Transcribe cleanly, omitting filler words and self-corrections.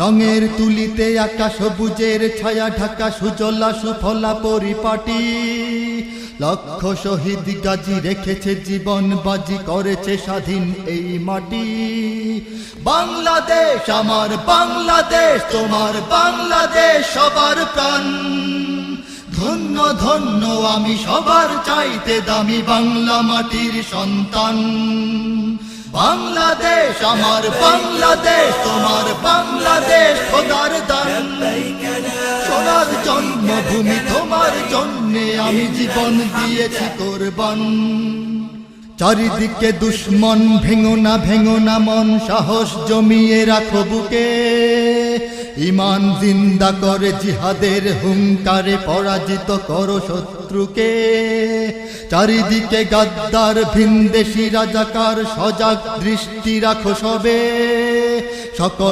রঙের তুলিতে আকাশ সবুজের ছায়া ঢাকা সুজলা সুফলা পরিপাটি। লক্ষ শহীদ গাজী রেখেছে জীবন বাজি, করেছে স্বাধীন এই মাটি। বাংলাদেশ আমার বাংলাদেশ, তোমার বাংলাদেশ সবার প্রাণ। ধন্য ধন্য আমি সবার চাইতে দামি বাংলা মাটির সন্তান। বাংলাদেশ আমার বাংলাদেশ, তোমার বাংলাদেশ খোদার দান। সোনার জন্মভূমি, তোমার জন্যে আমি জীবন দিয়েছি কোরবান। চারিদিকে দুশ্মন, ভেঙো না মন, সাহস জমিয়ে রাখো বুকে। ঈমান জিন্দা করে জিহাদের হুঙ্কারে পরাজিত করো শত্রুকে। চারিদিকে গাদ্দার ভিনদেশী রাজাকার, সজাগ দৃষ্টি রাখো সবে। সকল